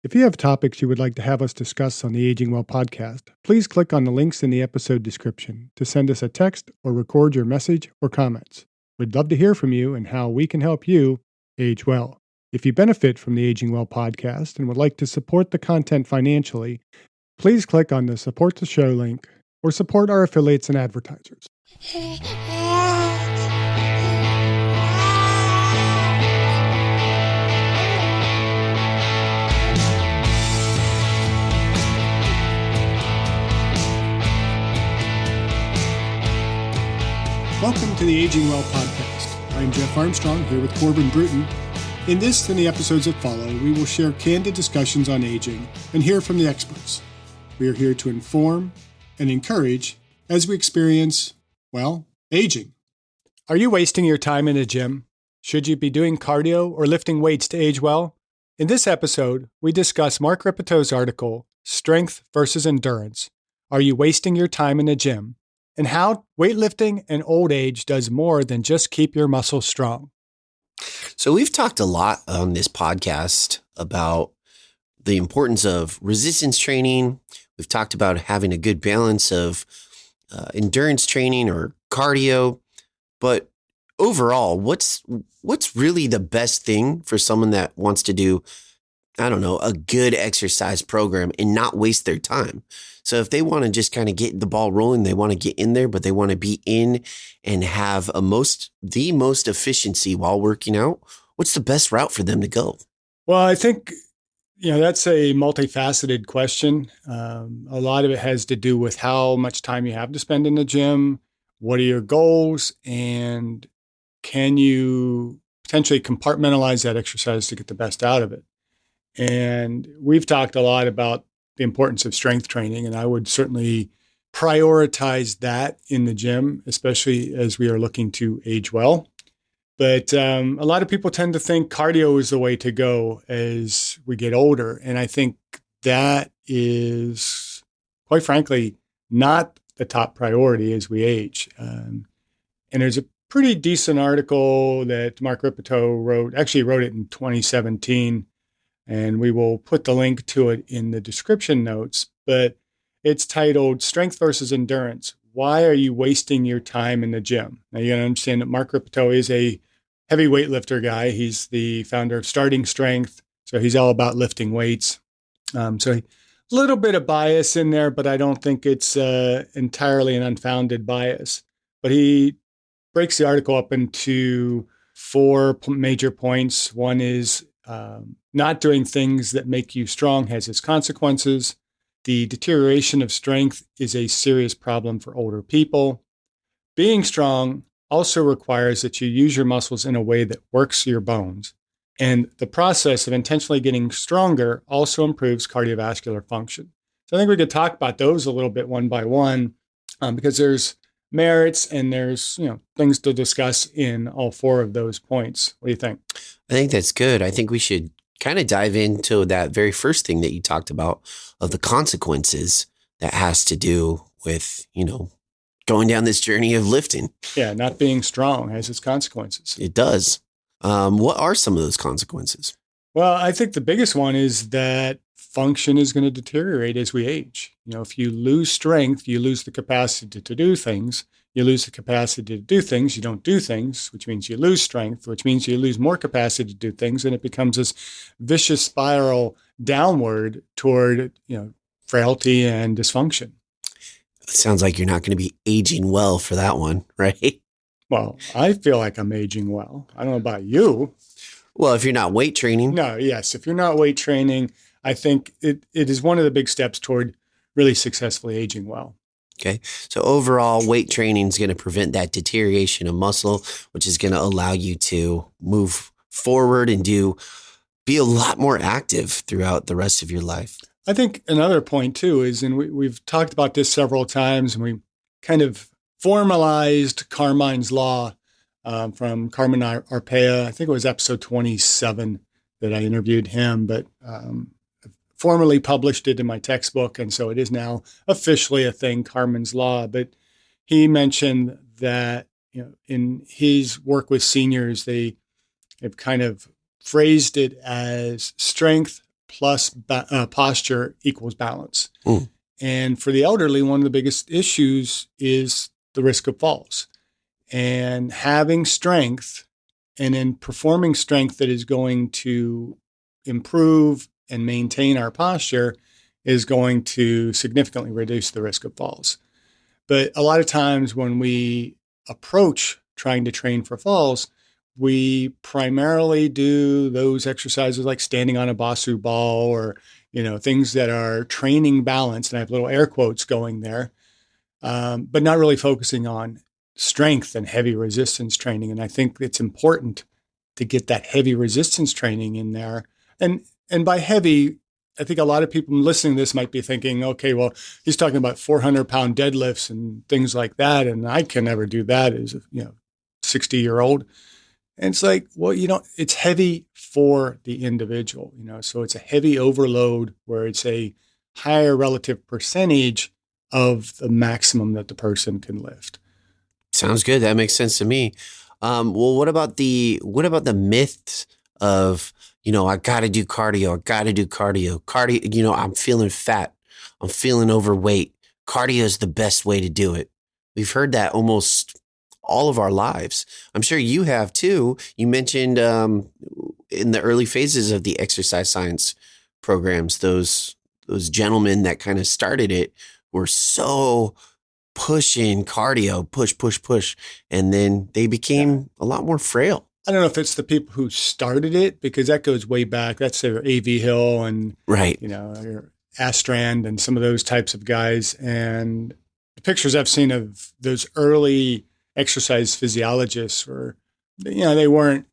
If you have topics you would like to have us discuss on the Aging Well podcast, please click on the links in the episode description to send us a text or record your message or comments. We'd love to hear from you and how we can help you age well. If you benefit from the Aging Well podcast and would like to support the content financially, please click on the Support the Show link or support our affiliates and advertisers. Welcome to the Aging Well podcast. I'm Jeff Armstrong here with Corbin Bruton. In this and the episodes that follow, we will share candid discussions on aging and hear from the experts. We are here to inform and encourage as we experience, well, aging. Are you wasting your time in a gym? Should you be doing cardio or lifting weights to age well? In this episode, we discuss Mark Rippetoe's article, Strength versus Endurance. Are you wasting your time in a gym? And how weightlifting and old age does more than just keep your muscles strong. So we've talked a lot on this podcast about the importance of resistance training. We've talked about having a good balance of endurance training or cardio. But overall, what's really the best thing for someone that wants to do, a good exercise program and not waste their time? So if they want to just kind of get the ball rolling, they want to get in there, but they want to be in and have the most efficiency while working out, what's the best route for them to go? Well, I think, that's a multifaceted question. A lot of it has to do with how much time you have to spend in the gym, what are your goals, and can you potentially compartmentalize that exercise to get the best out of it? And we've talked a lot about the importance of strength training, and I would certainly prioritize that in the gym, especially as we are looking to age well. But a lot of people tend to think cardio is the way to go as we get older, and I think that is, quite frankly, not the top priority as we age. And there's a pretty decent article that Mark Rippetoe wrote it in 2017, and we will put the link to it in the description notes, but it's titled Strength versus Endurance. Why are you wasting your time in the gym? Now, you got to understand that Mark Rippetoe is a heavy weightlifter guy. He's the founder of Starting Strength, so he's all about lifting weights. So a little bit of bias in there, but I don't think it's entirely an unfounded bias. But he breaks the article up into four major points. One is not doing things that make you strong has its consequences. The deterioration of strength is a serious problem for older people. Being strong also requires that you use your muscles in a way that works your bones. And the process of intentionally getting stronger also improves cardiovascular function. So I think we could talk about those a little bit one by one because there's merits and there's things to discuss in all four of those points. What do you think? I think that's good. I think we should kind of dive into that very first thing that you talked about of the consequences that has to do with, going down this journey of lifting. Yeah, not being strong has its consequences. It does. What are some of those consequences? Well, I think the biggest one is that function is going to deteriorate as we age. If you lose strength, you lose the capacity to do things. You lose the capacity to do things, you don't do things, which means you lose strength, which means you lose more capacity to do things, and it becomes this vicious spiral downward toward, frailty and dysfunction. It sounds like you're not going to be aging well for that one, right? Well, I feel like I'm aging well. I don't know about you. Well, if you're not weight training. No, yes. If you're not weight training, I think it is one of the big steps toward really successfully aging well. Okay. So overall, weight training is going to prevent that deterioration of muscle, which is going to allow you to move forward and be a lot more active throughout the rest of your life. I think another point too is, and we've talked about this several times, and we kind of formalized Carmine's Law from Carmine Arpaia. I think it was episode 27 that I interviewed him, but formally published it in my textbook. And so it is now officially a thing, Carmine's Law. But he mentioned that, in his work with seniors, they have kind of phrased it as strength plus posture equals balance. Mm. And for the elderly, one of the biggest issues is the risk of falls. And having strength and in performing strength that is going to improve and maintain our posture is going to significantly reduce the risk of falls. But a lot of times when we approach trying to train for falls, we primarily do those exercises like standing on a Bosu ball or, things that are training balance. And I have little air quotes going there, but not really focusing on strength and heavy resistance training. And I think it's important to get that heavy resistance training in there. And by heavy, I think a lot of people listening to this might be thinking, okay, well, he's talking about 400-pound deadlifts and things like that. And I can never do that as a 60-year-old. And it's like, well, it's heavy for the individual, so it's a heavy overload where it's a higher relative percentage of the maximum that the person can lift. Sounds good. That makes sense to me. Well, what about the myths of, I got to do cardio. Cardio, I'm feeling fat. I'm feeling overweight. Cardio is the best way to do it. We've heard that almost all of our lives. I'm sure you have too. You mentioned in the early phases of the exercise science programs, those gentlemen that kind of started it were so pushing cardio, push. And then they became a lot more frail. I don't know if it's the people who started it, because that goes way back. That's A.V. Hill and, right, Astrand and some of those types of guys. And the pictures I've seen of those early exercise physiologists were, they weren't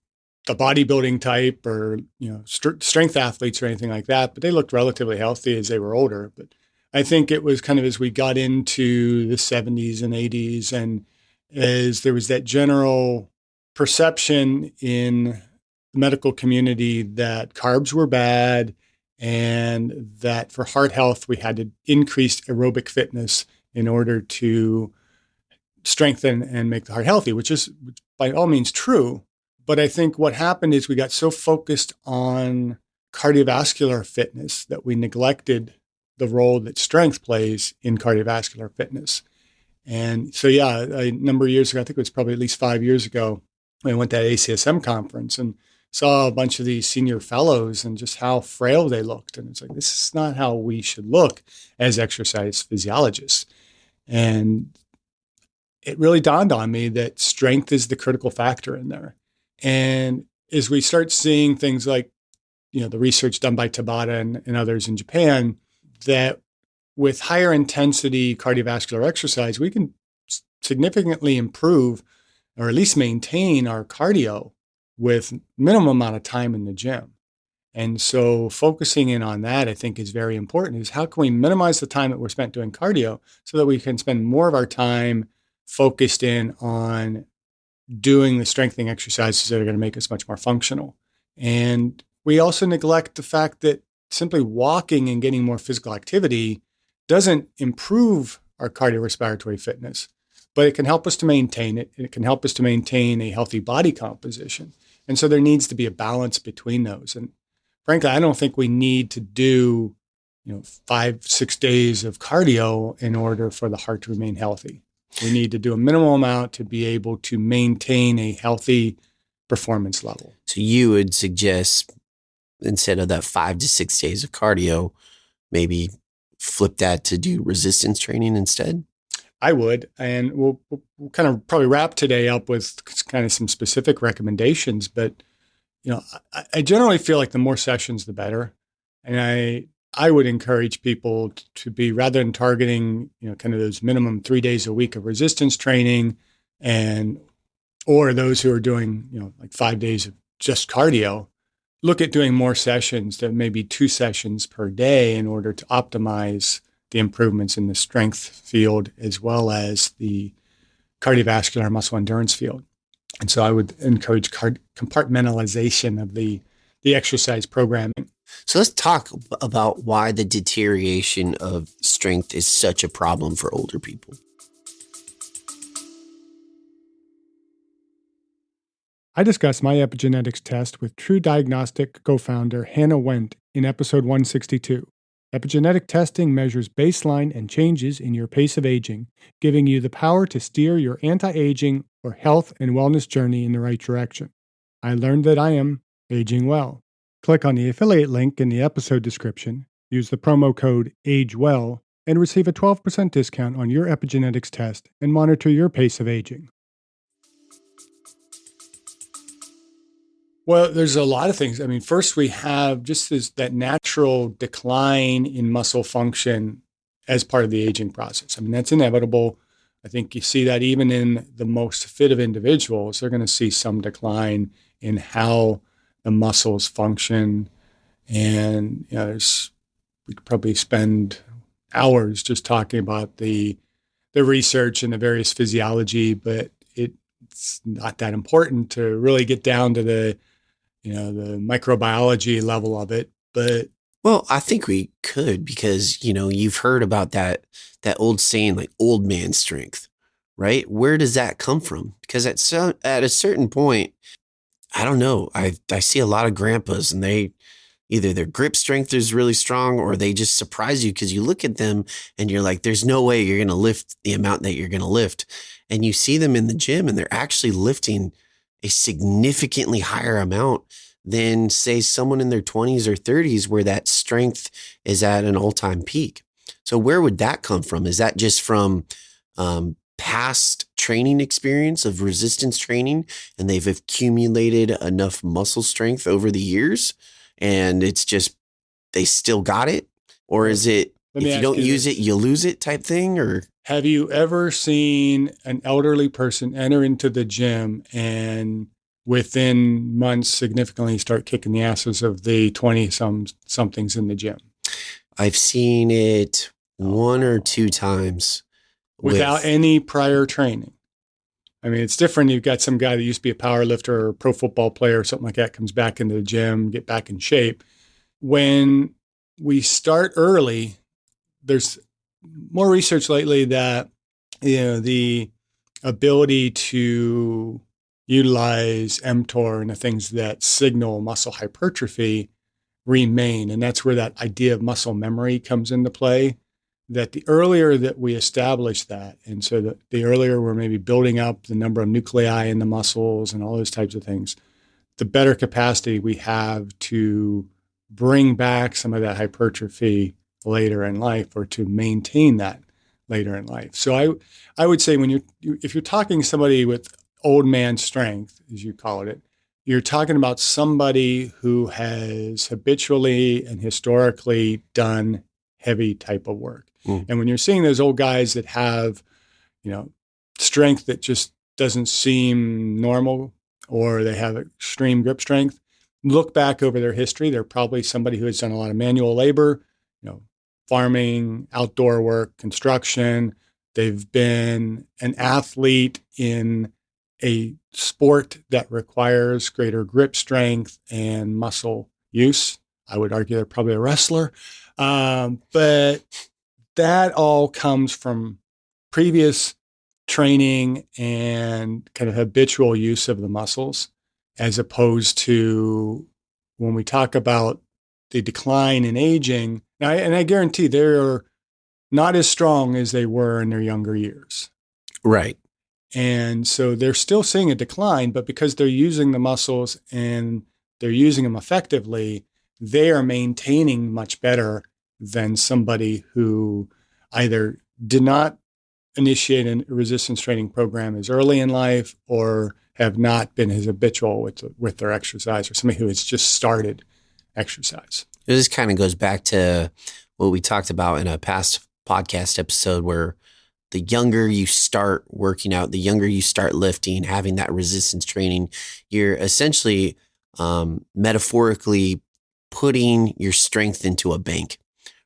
the bodybuilding type or, strength athletes or anything like that, but they looked relatively healthy as they were older. But I think it was kind of as we got into the 70s and 80s, and as there was that general perception in the medical community that carbs were bad and that for heart health, we had to increase aerobic fitness in order to strengthen and make the heart healthy, which is by all means true. But I think what happened is we got so focused on cardiovascular fitness that we neglected the role that strength plays in cardiovascular fitness. And so, a number of years ago, I think it was probably at least 5 years ago, I went to that ACSM conference and saw a bunch of these senior fellows and just how frail they looked. And it's like, this is not how we should look as exercise physiologists. And it really dawned on me that strength is the critical factor in there. And as we start seeing things like, the research done by Tabata and others in Japan, that with higher intensity cardiovascular exercise, we can significantly improve or at least maintain our cardio with minimum amount of time in the gym. And so focusing in on that, I think, is very important, is how can we minimize the time that we're spent doing cardio so that we can spend more of our time focused in on doing the strengthening exercises that are going to make us much more functional. And we also neglect the fact that simply walking and getting more physical activity doesn't improve our cardiorespiratory fitness, but it can help us to maintain it. And it can help us to maintain a healthy body composition. And so there needs to be a balance between those. And frankly, I don't think we need to do, 5-6 days of cardio in order for the heart to remain healthy. We need to do a minimal amount to be able to maintain a healthy performance level. So you would suggest, instead of that 5 to 6 days of cardio, maybe flip that to do resistance training instead? I would. And we'll kind of probably wrap today up with kind of some specific recommendations. But, I generally feel like the more sessions, the better. And I would encourage people to be, rather than targeting, kind of those minimum 3 days a week of resistance training or those who are doing, like 5 days of just cardio, look at doing more sessions, that maybe 2 sessions per day, in order to optimize the improvements in the strength field as well as the cardiovascular muscle endurance field. And so I would encourage compartmentalization of the exercise programming. So let's talk about why the deterioration of strength is such a problem for older people. I discussed my epigenetics test with True Diagnostic co-founder Hannah Wendt in episode 162. Epigenetic testing measures baseline and changes in your pace of aging, giving you the power to steer your anti-aging or health and wellness journey in the right direction. I learned that I am aging well. Click on the affiliate link in the episode description, use the promo code AGEWELL, and receive a 12% discount on your epigenetics test and monitor your pace of aging. Well, there's a lot of things. I mean, first we have just that natural decline in muscle function as part of the aging process. I mean, that's inevitable. I think you see that even in the most fit of individuals, they're going to see some decline in how the muscles function. And we could probably spend hours just talking about the research and the various physiology, but it's not that important to really get down to the microbiology level of it. But well, I think we could, because, you've heard about that old saying, like old man strength, right? Where does that come from? Because at a certain point, I don't know. I see a lot of grandpas, and either their grip strength is really strong, or they just surprise you because you look at them and you're like, there's no way you're going to lift the amount that you're going to lift. And you see them in the gym and they're actually lifting a significantly higher amount than, say, someone in their 20s or 30s, where that strength is at an all-time peak. So where would that come from? Is that just from past training experience of resistance training, and they've accumulated enough muscle strength over the years, and it's just they still got it? Or is it, if you don't use it, you lose it type thing? Or have you ever seen an elderly person enter into the gym and within months significantly start kicking the asses of the 20-somethings in the gym? I've seen it one or two times. Without any prior training. I mean, it's different. You've got some guy that used to be a power lifter or a pro football player or something like that, comes back into the gym, get back in shape. When we start early, there's more research lately that, the ability to utilize mTOR and the things that signal muscle hypertrophy remain. And that's where that idea of muscle memory comes into play. That the earlier that we establish that, and so the earlier we're maybe building up the number of nuclei in the muscles and all those types of things, the better capacity we have to bring back some of that hypertrophy later in life, or to maintain that later in life. So I would say if you're talking to somebody with old man strength, as you call it, you're talking about somebody who has habitually and historically done heavy type of work. And when you're seeing those old guys that have, strength that just doesn't seem normal, or they have extreme grip strength, look back over their history. They're probably somebody who has done a lot of manual labor, farming, outdoor work, construction. They've been an athlete in a sport that requires greater grip strength and muscle use. I would argue they're probably a wrestler. But that all comes from previous training and kind of habitual use of the muscles, as opposed to when we talk about the decline in aging. Now, and I guarantee they're not as strong as they were in their younger years. Right. And so they're still seeing a decline, but because they're using the muscles and they're using them effectively, they are maintaining much better than somebody who either did not initiate a resistance training program as early in life, or have not been as habitual with their exercise, or somebody who has just started exercise. This kind of goes back to what we talked about in a past podcast episode, where the younger you start working out, the younger you start lifting, having that resistance training, you're essentially metaphorically putting your strength into a bank,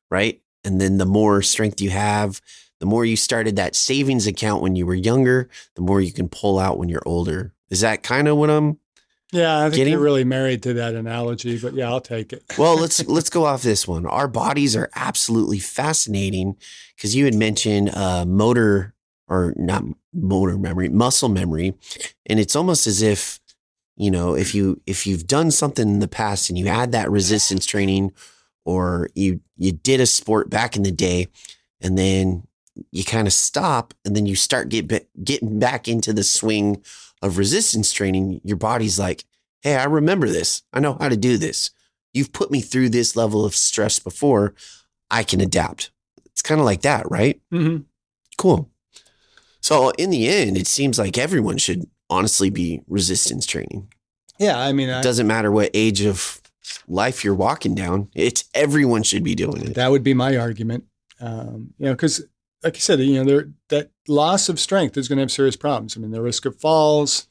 right? And then the more strength you have, the more you started that savings account when you were younger, the more you can pull out when you're older. Is that kind of what I'm I think getting? you're really married to that analogy, but yeah, I'll take it. Well, let's go off this one. Our bodies are absolutely fascinating, because you had mentioned muscle memory. And it's almost as if, if you've done something in the past and you add that resistance training, or you did a sport back in the day and then you kind of stop and then you start getting back into the swing of resistance training, your body's like, hey, I remember this. I know how to do this. You've put me through this level of stress before. I can adapt. It's kind of like that, right? Mm-hmm. Cool. So in the end, it seems like everyone should honestly be resistance training. Yeah, I mean, It doesn't matter what age of life you're walking down. Everyone should be doing it. that would be my argument. Because like you said, that loss of strength is going to have serious problems. I mean, the risk of falls,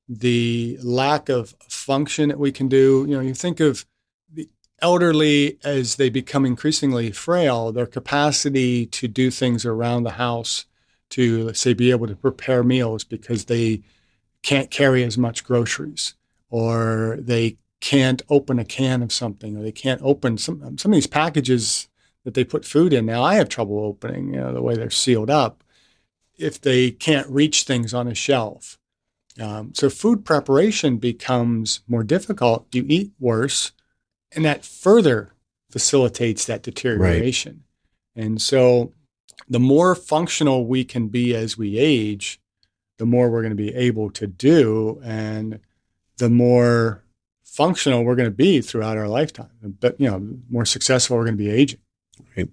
the lack of function that we can do. You think of the elderly as they become increasingly frail, their capacity to do things around the house, to, let's say, be able to prepare meals because they can't carry as much groceries, or they can't open a can of something, or they can't open some of these packages that they put food in. Now I have trouble opening, the way they're sealed up, if they can't reach things on a shelf. So food preparation becomes more difficult. You eat worse, and that further facilitates that deterioration. Right. And so the more functional we can be as we age, the more we're going to be able to do, and the more functional we're going to be throughout our lifetime. But, more successful we're going to be aging. Right.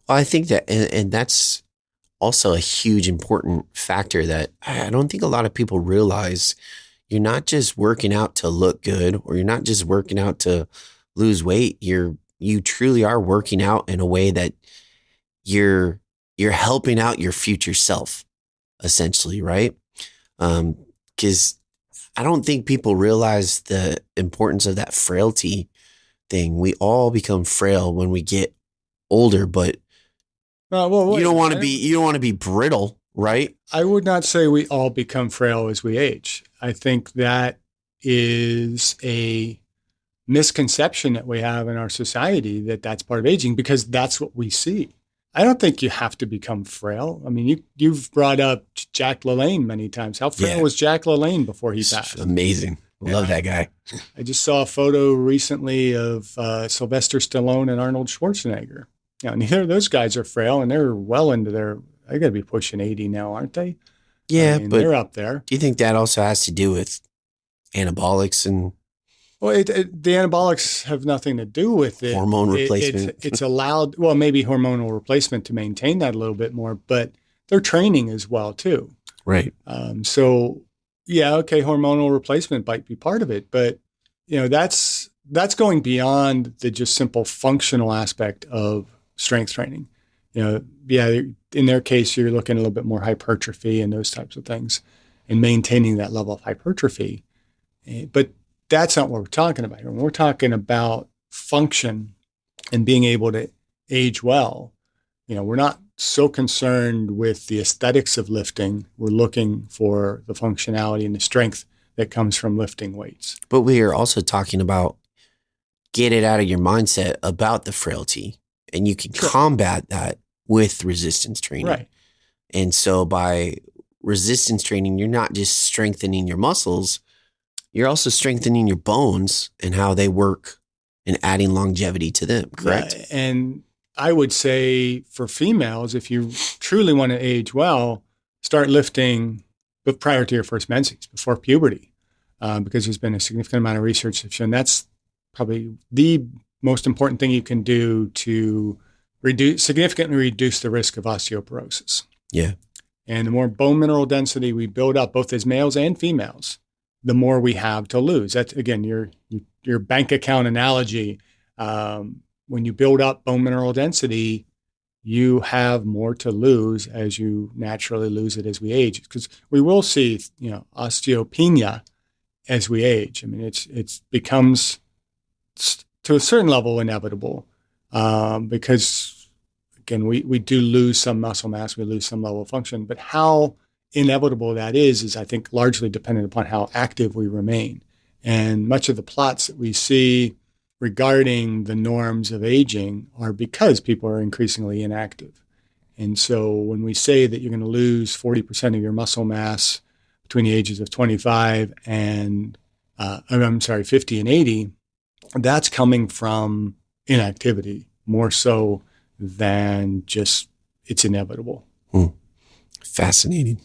Well, I think that, and that's also a huge important factor that I don't think a lot of people realize. You're not just working out to look good, or you're not just working out to lose weight. You truly are working out in a way that you're helping out your future self, essentially, right? Because I don't think people realize the importance of that frailty thing. We all become frail when we get older, but you don't want to be brittle, right? I would not say we all become frail as we age. I think that is a misconception that we have in our society, that that's part of aging, because that's what we see. I don't think you have to become frail. I mean, you've brought up Jack LaLanne many times. How frail was Jack LaLanne before he passed? Amazing. Love that guy. I just saw a photo recently of Sylvester Stallone and Arnold Schwarzenegger. Neither of those guys are frail, and they're well into they got to be pushing 80 now, aren't they? Yeah, but they're up there. Do you think that also has to do with anabolics and? Well, the anabolics have nothing to do with it. Hormone replacement. It's allowed, well, maybe hormonal replacement to maintain that a little bit more, but they're training as well too. Right. So yeah, okay, hormonal replacement might be part of it, but that's going beyond the just simple functional aspect of strength training. In their case, you're looking at a little bit more hypertrophy and those types of things, and maintaining that level of hypertrophy. But that's not what we're talking about here. When we're talking about function and being able to age well, we're not so concerned with the aesthetics of lifting. We're looking for the functionality and the strength that comes from lifting weights. But we are also talking about get it out of your mindset about the frailty, and you can combat that with resistance training. Right. And so by resistance training, you're not just strengthening your muscles, you're also strengthening your bones and how they work and adding longevity to them, correct? Yeah, and I would say for females, if you truly want to age well, start lifting prior to your first menses, before puberty, because there's been a significant amount of research that's shown that's probably the most important thing you can do to significantly reduce the risk of osteoporosis. Yeah. And the more bone mineral density we build up, both as males and females, the more we have to lose. That's, again, your bank account analogy. When you build up bone mineral density, you have more to lose as you naturally lose it as we age. Because we will see, osteopenia as we age. I mean, it becomes to a certain level inevitable, because again, we do lose some muscle mass, we lose some level of function, but how inevitable that is I think largely dependent upon how active we remain. And much of the plots that we see regarding the norms of aging are because people are increasingly inactive. And so when we say that you're going to lose 40% of your muscle mass between the ages of 25 and 50 and 80, that's coming from inactivity more so than just it's inevitable. Fascinating.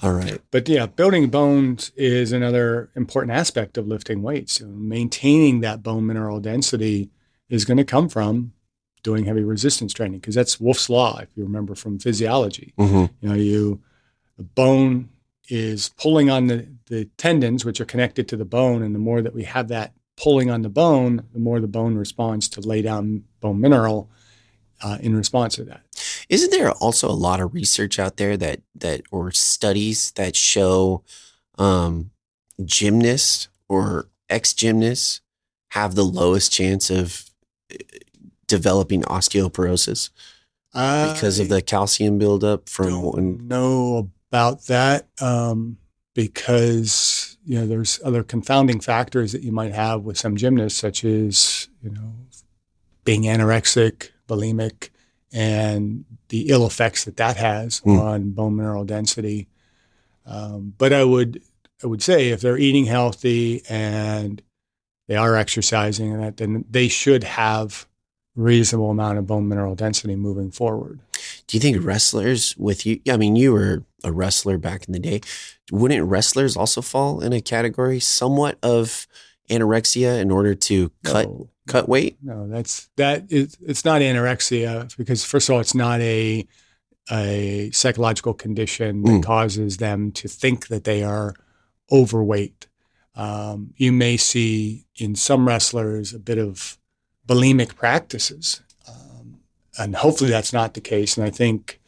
All right. But yeah, building bones is another important aspect of lifting weights. Maintaining that bone mineral density is going to come from doing heavy resistance training, because that's Wolff's Law, if you remember from physiology. The bone is pulling on the tendons, which are connected to the bone, and the more that we have that pulling on the bone, the more the bone responds to lay down bone mineral in response to that. Isn't there also a lot of research out there that or studies that show gymnasts or ex-gymnasts have the lowest chance of developing osteoporosis because of the calcium buildup from don't know about that because there's other confounding factors that you might have with some gymnasts, such as being anorexic, bulimic, and the ill effects that has on bone mineral density. But I would say if they're eating healthy and they are exercising, then they should have reasonable amount of bone mineral density moving forward. Do you think wrestlers with you, I mean, you were a wrestler back in the day, wouldn't wrestlers also fall in a category somewhat of anorexia in order to cut weight? No, it's not anorexia, because first of all, it's not a psychological condition that causes them to think that they are overweight. You may see in some wrestlers a bit of bulimic practices, and hopefully that's not the case. And I think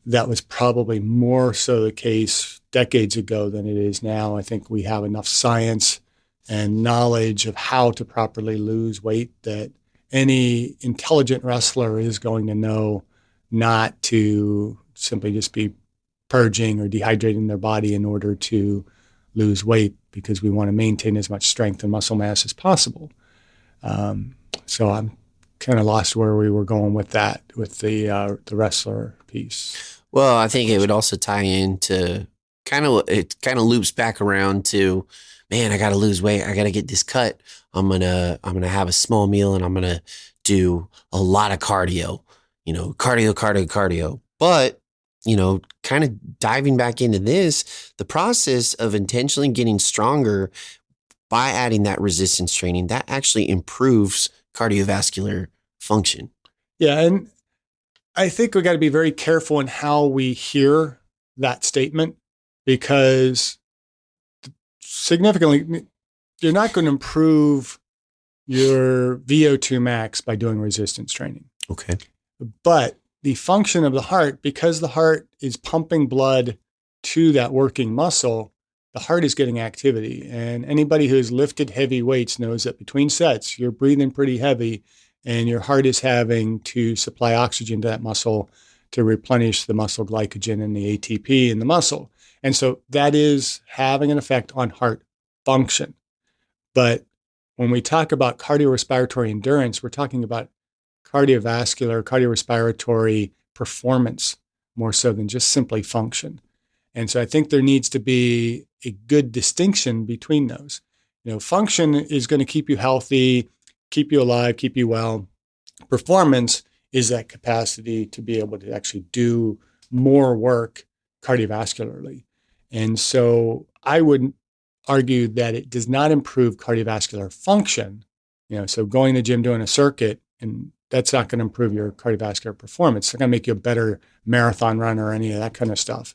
that was probably more so the case decades ago than it is now. I think we have enough science and knowledge of how to properly lose weight that any intelligent wrestler is going to know not to simply just be purging or dehydrating their body in order to lose weight, because we want to maintain as much strength and muscle mass as possible. So I'm kind of lost where we were going with that, with the wrestler piece. Well, I think it would also tie into it kind of loops back around to, man, I got to lose weight. I got to get this cut. I'm going to have a small meal and I'm going to do a lot of cardio, cardio. But, kind of diving back into this, the process of intentionally getting stronger by adding that resistance training, that actually improves cardiovascular function. Yeah. And I think we got to be very careful in how we hear that statement, because significantly, you're not going to improve your VO2 max by doing resistance training. Okay. But the function of the heart, because the heart is pumping blood to that working muscle, the heart is getting activity. And anybody who's lifted heavy weights knows that between sets, you're breathing pretty heavy and your heart is having to supply oxygen to that muscle to replenish the muscle glycogen and the ATP in the muscle. And so that is having an effect on heart function. But when we talk about cardiorespiratory endurance, we're talking about cardiorespiratory performance more so than just simply function. And so I think there needs to be a good distinction between those. Function is going to keep you healthy, keep you alive, keep you well. Performance is that capacity to be able to actually do more work cardiovascularly. And so I would argue that it does not improve cardiovascular function. So going to the gym, doing a circuit, and that's not going to improve your cardiovascular performance. It's not going to make you a better marathon runner or any of that kind of stuff.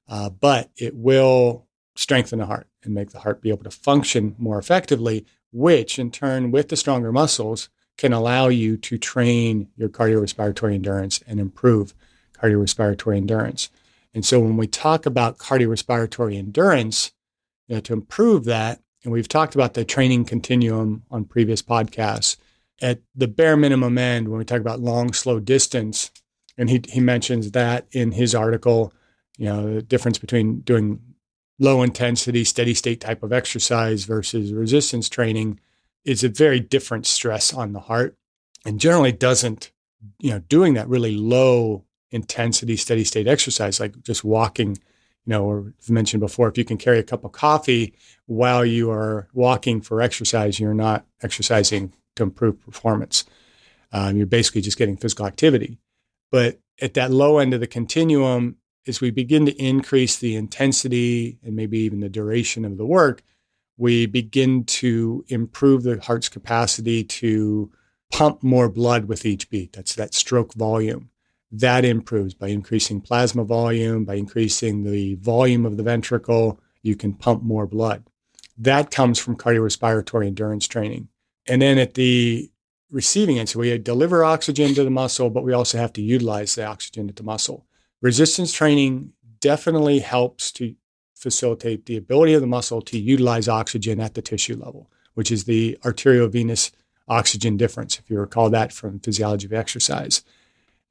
But it will strengthen the heart and make the heart be able to function more effectively, which in turn, with the stronger muscles, can allow you to train your cardiorespiratory endurance and improve cardiorespiratory endurance. And so when we talk about cardiorespiratory endurance, to improve that, and we've talked about the training continuum on previous podcasts, at the bare minimum end, when we talk about long, slow distance, and he mentions that in his article, the difference between doing low intensity, steady state type of exercise versus resistance training is a very different stress on the heart, and generally doesn't, doing that really low intensity, steady state exercise, like just walking, or as mentioned before, if you can carry a cup of coffee while you are walking for exercise, you're not exercising to improve performance. You're basically just getting physical activity. But at that low end of the continuum, as we begin to increase the intensity and maybe even the duration of the work, we begin to improve the heart's capacity to pump more blood with each beat. That's that stroke volume. That improves by increasing plasma volume, by increasing the volume of the ventricle. You can pump more blood. That comes from cardiorespiratory endurance training. And then at the receiving end, so we deliver oxygen to the muscle, but we also have to utilize the oxygen at the muscle. Resistance training definitely helps to facilitate the ability of the muscle to utilize oxygen at the tissue level, which is the arteriovenous oxygen difference, if you recall that from physiology of exercise.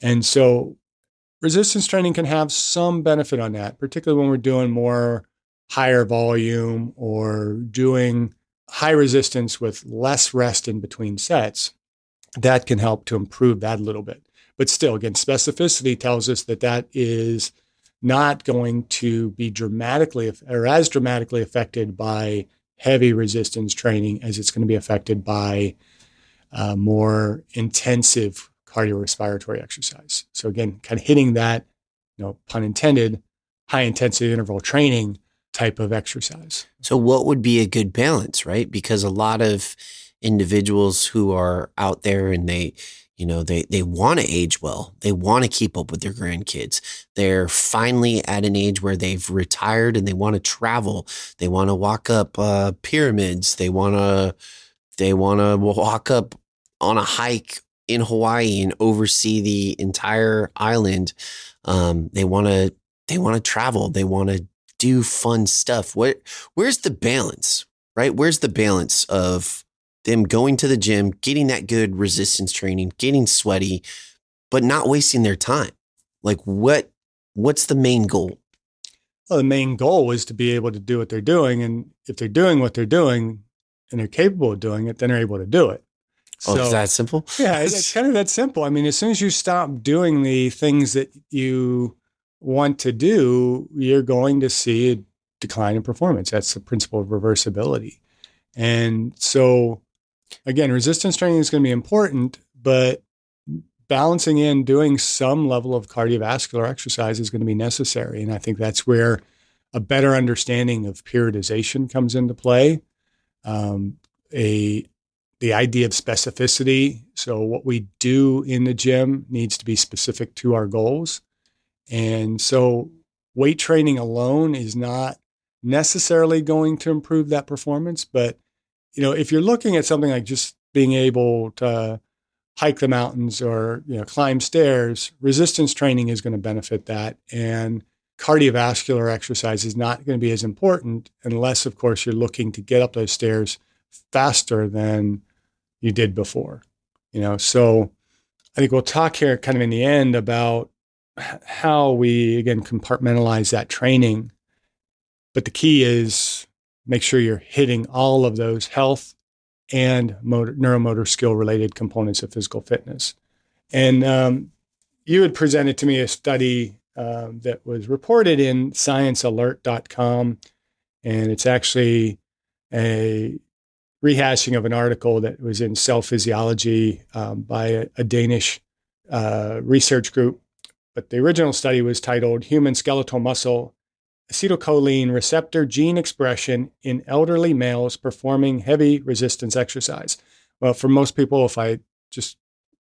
And so resistance training can have some benefit on that, particularly when we're doing more higher volume or doing high resistance with less rest in between sets. That can help to improve that a little bit. But still, again, specificity tells us that that is not going to be dramatically or as dramatically affected by heavy resistance training as it's going to be affected by more intensive cardiorespiratory exercise. So again, kind of hitting that, pun intended, high intensity interval training type of exercise. So what would be a good balance, right? Because a lot of individuals who are out there and they want to age well. They want to keep up with their grandkids. They're finally at an age where they've retired and they want to travel. They want to walk up pyramids. They want to walk up on a hike in Hawaii and oversee the entire island. They want to travel. They want to do fun stuff. Where's the balance, right? Where's the balance of them going to the gym, getting that good resistance training, getting sweaty, but not wasting their time? Like what's the main goal? Well, the main goal is to be able to do what they're doing. And if they're doing what they're doing and they're capable of doing it, then they're able to do it. So, is that simple? Yeah, it's kind of that simple. I mean, as soon as you stop doing the things that you want to do, you're going to see a decline in performance. That's the principle of reversibility. And so, again, resistance training is going to be important, but balancing in doing some level of cardiovascular exercise is going to be necessary. And I think that's where a better understanding of periodization comes into play. The idea of specificity. So what we do in the gym needs to be specific to our goals. And so weight training alone is not necessarily going to improve that performance. But, if you're looking at something like just being able to hike the mountains or, climb stairs, resistance training is going to benefit that. And cardiovascular exercise is not going to be as important unless, of course, you're looking to get up those stairs faster than you did before. So I think we'll talk here kind of in the end about how we, again, compartmentalize that training. But the key is make sure you're hitting all of those health and neuromotor skill related components of physical fitness. And you had presented to me a study that was reported in sciencealert.com. And it's actually a rehashing of an article that was in Cell Physiology by a Danish research group. But the original study was titled Human Skeletal Muscle Acetylcholine Receptor Gene Expression in Elderly Males Performing Heavy Resistance Exercise. Well, for most people, if I just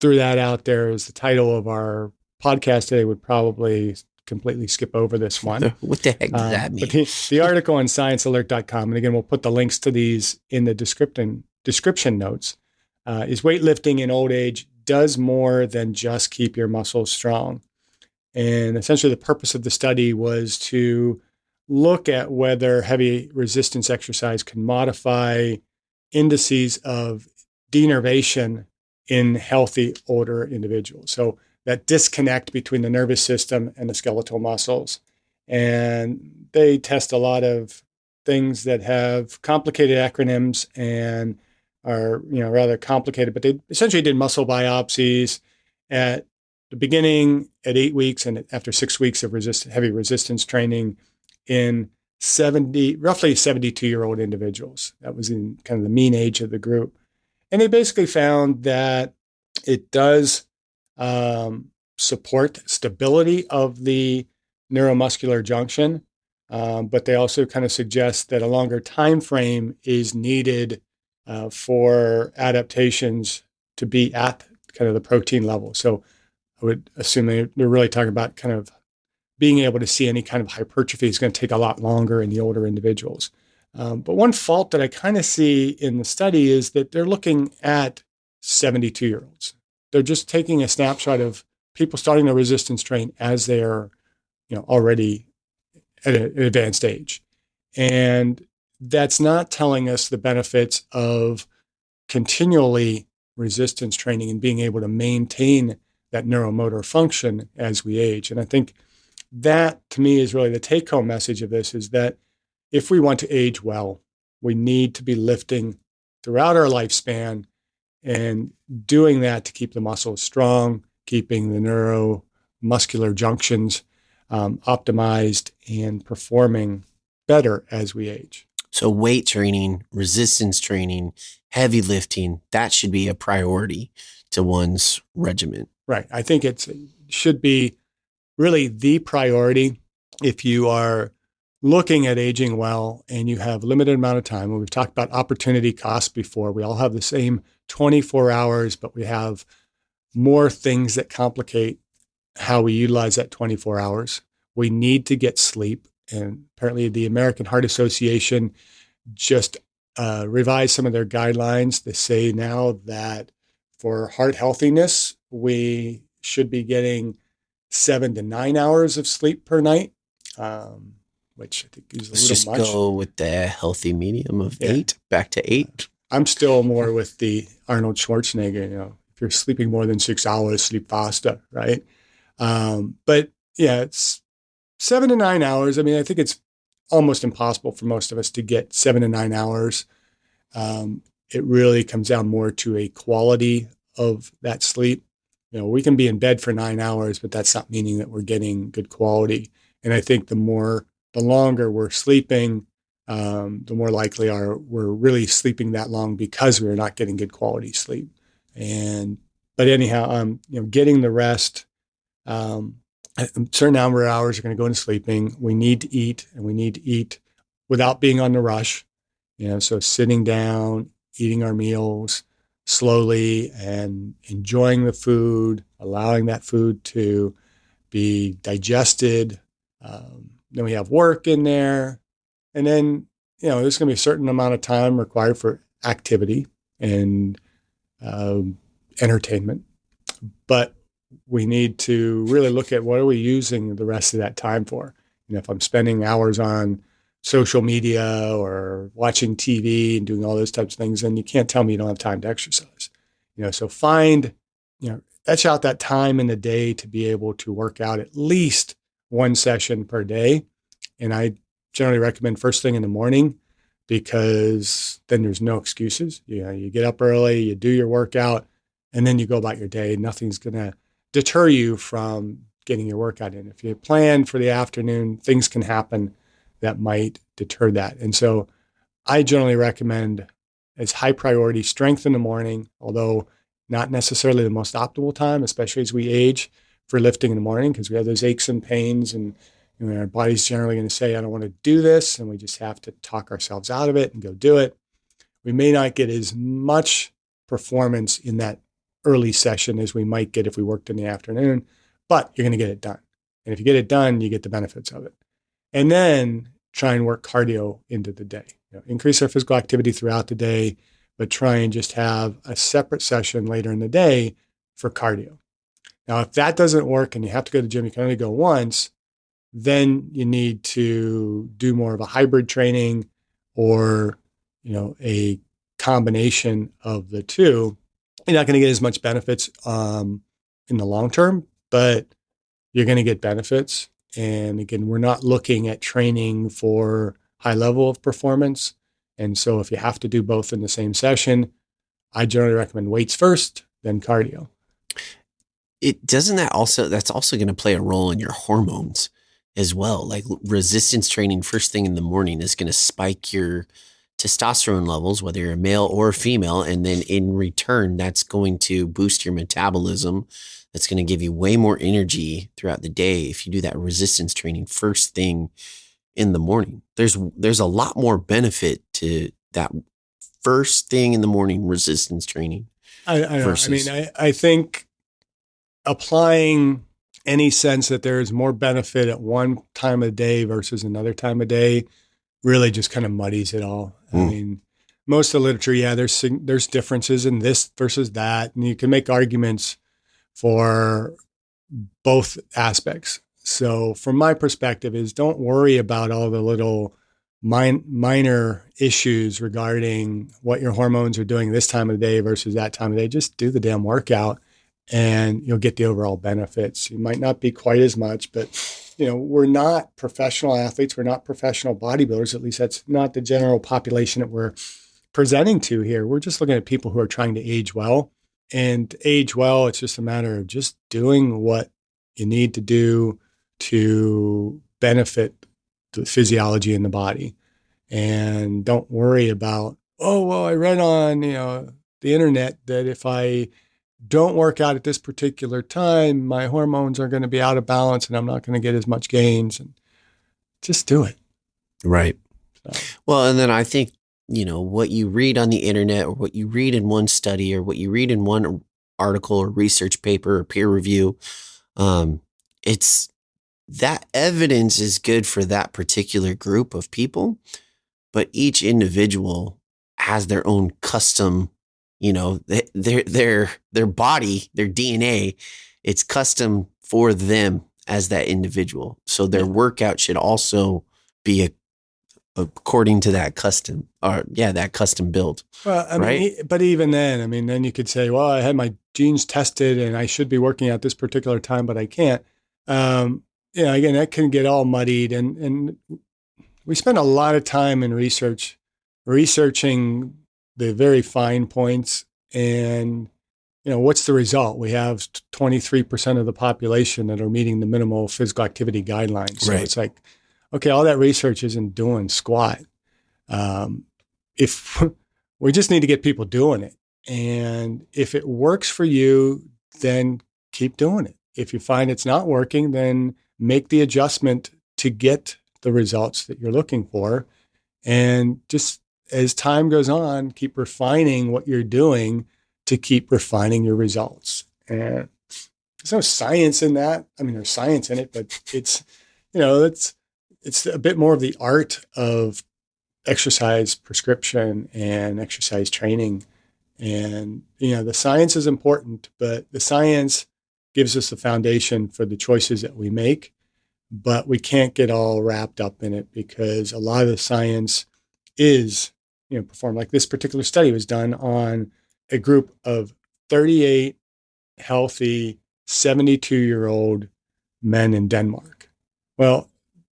threw that out there as the title of our podcast today, would probably completely skip over this one. What the heck does that mean? But the article on sciencealert.com, and again, we'll put the links to these in the description notes, is weightlifting in old age does more than just keep your muscles strong. And essentially the purpose of the study was to look at whether heavy resistance exercise can modify indices of denervation in healthy older individuals. So that disconnect between the nervous system and the skeletal muscles. And they test a lot of things that have complicated acronyms and are, rather complicated, but they essentially did muscle biopsies at the beginning, at 8 weeks, and after 6 weeks of heavy resistance training in roughly 72-year-old individuals. That was in kind of the mean age of the group. And they basically found that it does support stability of the neuromuscular junction, but they also kind of suggest that a longer time frame is needed for adaptations to be at kind of the protein level. So I would assume they're really talking about kind of being able to see any kind of hypertrophy is going to take a lot longer in the older individuals. But one fault that I kind of see in the study is that they're looking at 72-year-olds. They're just taking a snapshot of people starting their resistance train as they are, already at an advanced age. And that's not telling us the benefits of continually resistance training and being able to maintain that neuromotor function as we age. And I think that, to me, is really the take-home message of this, is that if we want to age well, we need to be lifting throughout our lifespan and doing that to keep the muscles strong, keeping the neuromuscular junctions optimized and performing better as we age. So weight training, resistance training, heavy lifting, that should be a priority to one's regimen. Right. I think it should be really the priority if you are looking at aging well and you have limited amount of time. When we've talked about opportunity cost before, we all have the same 24 hours, but we have more things that complicate how we utilize that 24 hours. We need to get sleep. And apparently the American Heart Association just revised some of their guidelines to say now that for heart healthiness, we should be getting 7 to 9 hours of sleep per night, which I think is a Let's little much. Let's just go with the healthy medium of 8, back to 8. I'm still more with the Arnold Schwarzenegger, if you're sleeping more than 6 hours, sleep faster, right? But yeah, it's 7 to 9 hours. I mean, I think it's almost impossible for most of us to get 7 to 9 hours. It really comes down more to a quality of that sleep. We can be in bed for 9 hours, but that's not meaning that we're getting good quality. And I think the longer we're sleeping, the more likely we're really sleeping that long because we're not getting good quality sleep. But anyhow, getting the rest, a certain number of hours are going to go into sleeping. We need to eat, and we need to eat without being on the rush. So sitting down, eating our meals slowly and enjoying the food, allowing that food to be digested. Then we have work in there. And then, there's going to be a certain amount of time required for activity and entertainment. But we need to really look at what are we using the rest of that time for. If I'm spending hours on social media or watching TV and doing all those types of things, then you can't tell me you don't have time to exercise. So etch out that time in the day to be able to work out at least one session per day. And I generally recommend first thing in the morning, because then there's no excuses. You get up early, you do your workout, and then you go about your day. Nothing's going to deter you from getting your workout in. If you plan for the afternoon, things can happen that might deter that. And so I generally recommend as high priority strength in the morning, although not necessarily the most optimal time, especially as we age, for lifting in the morning, because we have those aches and pains, and our body's generally going to say, I don't want to do this. And we just have to talk ourselves out of it and go do it. We may not get as much performance in that early session as we might get if we worked in the afternoon, but you're going to get it done. And if you get it done, you get the benefits of it. And then try and work cardio into the day. Increase our physical activity throughout the day, but try and just have a separate session later in the day for cardio. Now, if that doesn't work and you have to go to the gym, you can only go once, then you need to do more of a hybrid training or, a combination of the two. You're not going to get as much benefits in the long term, but you're going to get benefits. And again, we're not looking at training for high level of performance. And so if you have to do both in the same session, I generally recommend weights first, then cardio. That's also going to play a role in your hormones as well. Like resistance training first thing in the morning is going to spike your testosterone levels, whether you're a male or a female. And then in return, that's going to boost your metabolism. That's going to give you way more energy throughout the day if you do that resistance training first thing in the morning. There's a lot more benefit to that first thing in the morning resistance training. I know. I mean, I think applying any sense that there is more benefit at one time of day versus another time of day really just kind of muddies it all. I mean, most of the literature, there's differences in this versus that, and you can make arguments for both aspects. So from my perspective is don't worry about all the little minor issues regarding what your hormones are doing this time of day versus that time of day. Just do the damn workout and you'll get the overall benefits. You might not be quite as much, but we're not professional athletes. We're not professional bodybuilders. At least that's not the general population that we're presenting to here. We're just looking at people who are trying to age well. And age well, it's just a matter of just doing what you need to do to benefit the physiology in the body. And don't worry about, I read on, the internet that if I don't work out at this particular time, my hormones are going to be out of balance and I'm not going to get as much gains. And just do it. Right. So. Well, and then I think, what you read on the internet or what you read in one study or what you read in one article or research paper or peer review, it's that evidence is good for that particular group of people, but each individual has their own custom, their body, their DNA, it's custom for them as that individual. So their workout should also be according to that custom build. Well, I mean, but even then, then you could say, well, I had my genes tested and I should be working at this particular time, but I can't. Again, that can get all muddied. And we spend a lot of time in researching the very fine points. And, what's the result? We have 23% of the population that are meeting the minimal physical activity guidelines. So It's like, okay, all that research isn't doing squat. If we just need to get people doing it. And if it works for you, then keep doing it. If you find it's not working, then make the adjustment to get the results that you're looking for. And just as time goes on, keep refining what you're doing to keep refining your results. And there's no science in that. There's science in it, but it's a bit more of the art of exercise prescription and exercise training. And, the science is important, but the science gives us the foundation for the choices that we make, but we can't get all wrapped up in it because a lot of the science is, performed. Like this particular study was done on a group of 38 healthy 72-year-old men in Denmark. Well,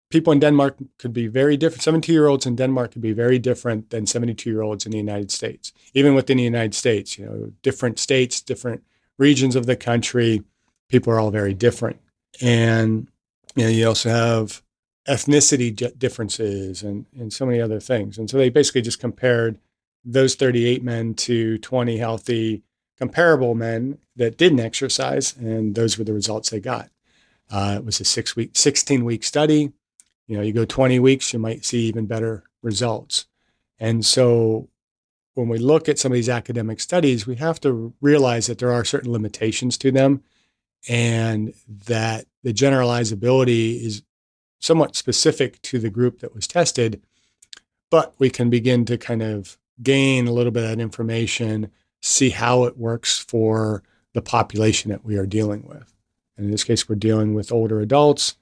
people in Denmark could be very different. 72-year-olds in Denmark could be very different than 72-year-olds in the United States. Even within the United States, different states, different regions of the country, people are all very different. And, you also have ethnicity differences and so many other things. And so they basically just compared those 38 men to 20 healthy comparable men that didn't exercise. And those were the results they got. It was a 16-week study. You go 20 weeks, you might see even better results. And so when we look at some of these academic studies, we have to realize that there are certain limitations to them and that the generalizability is somewhat specific to the group that was tested, but we can begin to kind of gain a little bit of that information, see how it works for the population that we are dealing with. And in this case, we're dealing with older adults.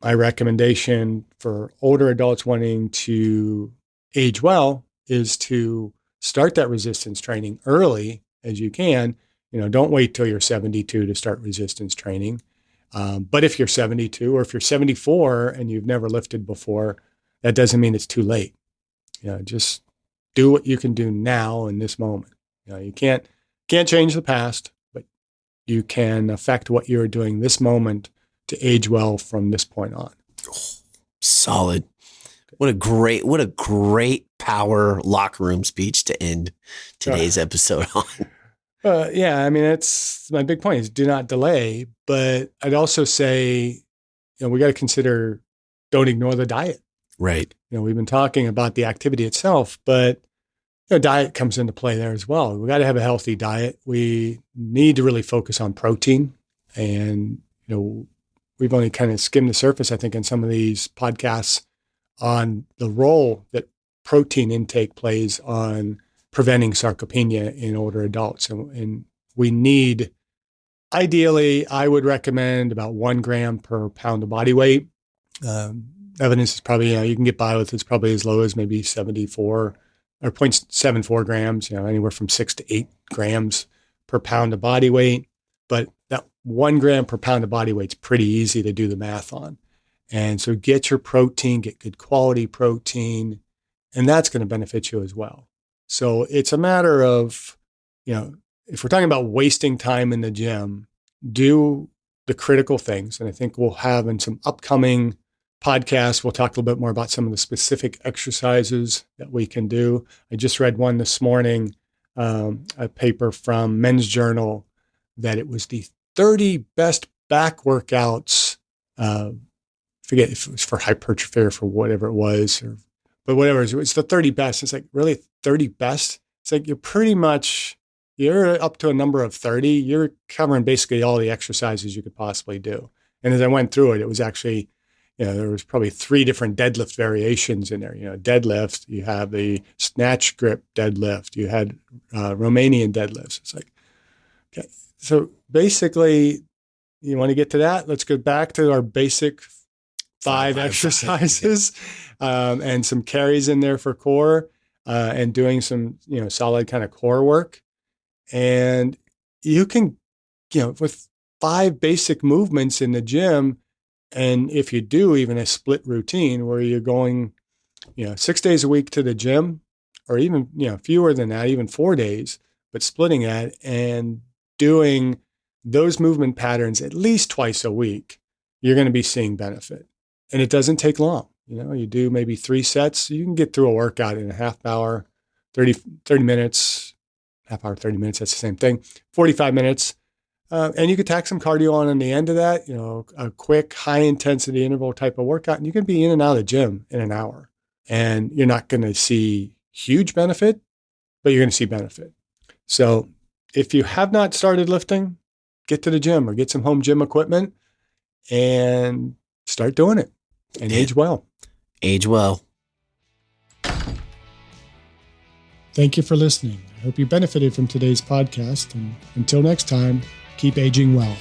My recommendation for older adults wanting to age well is to start that resistance training early as you can. Don't wait till you're 72 to start resistance training. But if you're 72 or if you're 74 and you've never lifted before, that doesn't mean it's too late. Just do what you can do now in this moment. You can't change the past, but you can affect what you're doing this moment to age well from this point on. Solid. What a great power locker room speech to end today's episode on. Yeah, I mean, that's my big point is do not delay. But I'd also say, we got to consider don't ignore the diet. Right. We've been talking about the activity itself, but diet comes into play there as well. We got to have a healthy diet. We need to really focus on protein. And, we've only kind of skimmed the surface, I think, in some of these podcasts on the role that protein intake plays on preventing sarcopenia in older adults. And we need, ideally, I would recommend about 1 gram per pound of body weight. Evidence is probably, you can get by with it's probably as low as maybe 74 or 0.74 grams, anywhere from 6 to 8 grams per pound of body weight. But that 1 gram per pound of body weight is pretty easy to do the math on. And so get your protein, get good quality protein, and that's going to benefit you as well. So it's a matter of, if we're talking about wasting time in the gym, do the critical things. And I think we'll have in some upcoming podcasts, we'll talk a little bit more about some of the specific exercises that we can do. I just read one this morning, a paper from Men's Journal, that it was the 30 best back workouts. Forget if it was for hypertrophy or for whatever it was, but whatever, it's the 30 best. It's like, really 30 best? It's like you're up to a number of 30. You're covering basically all the exercises you could possibly do. And as I went through it, it was actually, there was probably 3 different deadlift variations in there. Deadlift, you have the snatch grip deadlift, you had Romanian deadlifts. It's like, okay. So basically, you want to get to that? Let's go back to our basic 5 exercises and some carries in there for core and doing some, solid kind of core work. And you can, with 5 basic movements in the gym, and if you do even a split routine where you're going, 6 days a week to the gym, or even, fewer than that, even 4 days, but splitting that and doing those movement patterns at least twice a week, you're going to be seeing benefit. And it doesn't take long. You do maybe 3 sets. You can get through a workout in a half hour, 30 minutes, half hour, 30 minutes. That's the same thing. 45 minutes. And you could tack some cardio on the end of that, a quick high intensity interval type of workout. And you can be in and out of the gym in an hour. And you're not going to see huge benefit, but you're going to see benefit. So if you have not started lifting, get to the gym or get some home gym equipment and start doing it and age well. Age well. Thank you for listening. I hope you benefited from today's podcast. And until next time, keep aging well.